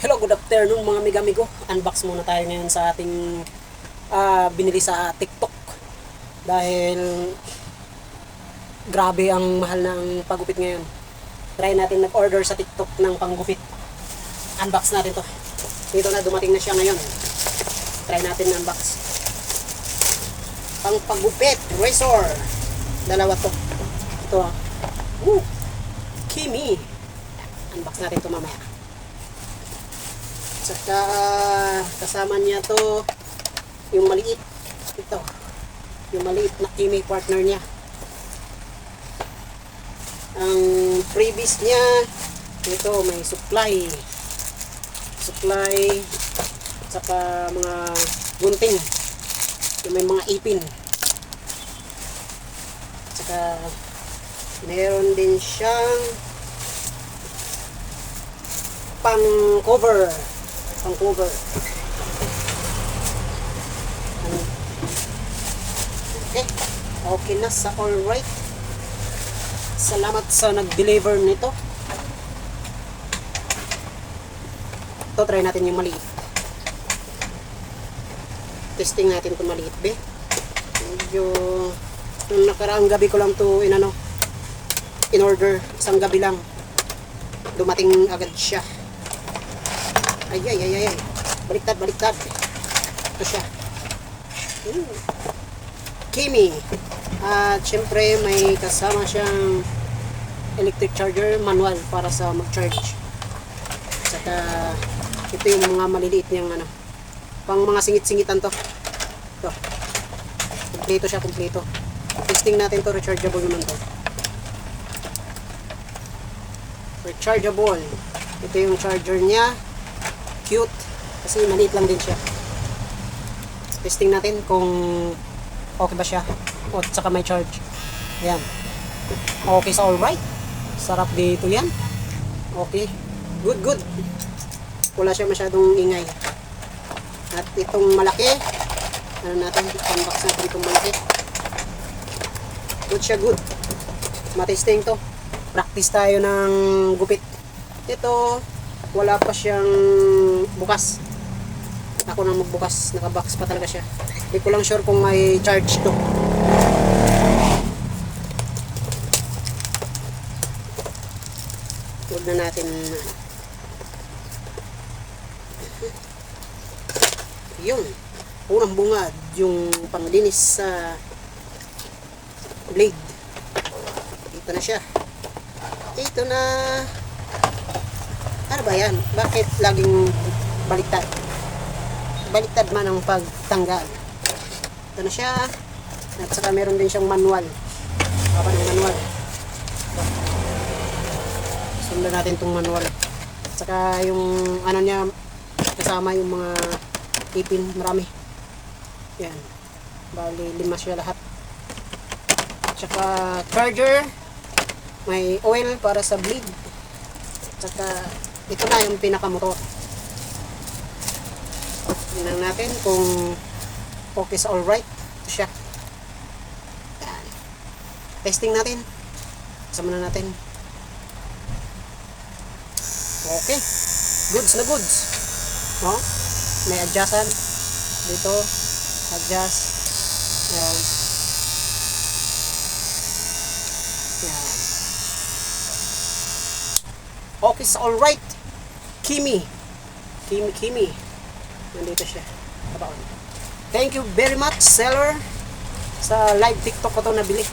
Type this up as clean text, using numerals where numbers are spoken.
Hello, good afternoon mga amigo. Unbox muna tayo ngayon sa ating binili sa TikTok. Dahil grabe ang mahal ng paggupit ngayon. Try natin nag-order sa TikTok ng panggupit. Unbox natin to. Dito na, dumating na siya ngayon. Try natin unbox. Pang paggupit, razor. Dalawa to. Ito. Kimi. Unbox natin to mamaya. Saka kasama niya to yung maliit. Ito. Yung maliit na Kimi partner niya. Ang previous niya, ito may supply. Supply. Saka mga gunting. Yung may mga ipin. Saka meron din siyang pang cover. Okay na sa alright. Salamat sa nag-deliver nito. Ito, try natin yung maliit. Testing natin itong maliit, be. Medyo nung nakaraang gabi ko lang to in order. Isang gabi lang. Dumating agad siya. Ay. Baliktad. Ito siya. Kimi. At syempre may kasama siyang electric charger manual para sa mag-charge. Saka ito yung mga maliliit niyang pang mga singit-singitan to. Ito. Kompleto siya, kompleto. Testing natin to, rechargeable naman to. Rechargeable. Ito yung charger niya. Cute. Kasi maliit lang din siya. Testing natin kung okay ba siya. O saka may charge. Ayan. Okay sa alright. Sarap dito yan. Okay. Good. Wala siya masyadong ingay. At itong malaki. Natin. Unbox natin itong malaki. Good siya, good. Matesting to. Practice tayo ng gupit. Ito. Wala pa siyang bukas. Ako nang magbukas, nakabox pa talaga siya. Hindi ko lang sure kung may charge to. Huwag na natin yun. Unang bungad yung panglinis sa blade. Ito na siya. Ito na. Ano ba yan? Bakit laging baliktad? Baliktad man ang pagtanggal. Ito na siya. At saka meron din siyang manual. Baka ng manual. Sundan natin itong manual. At saka yung niya, kasama yung mga ipin. Marami. Yan. Bali, 5 siya lahat. At saka charger. May oil para sa bleed. At saka ito na yung pinakamotor. Tingnan natin kung okay sa alright. Ito siya. Yan. Testing natin. Kasama na natin. Okay. Goods na goods. No? May adjustan. Dito. Adjust. Yan. Yan. Okay sa alright. Kimi. Nandito siya. Thank you very much, seller. Sa live TikTok ko ito nabili.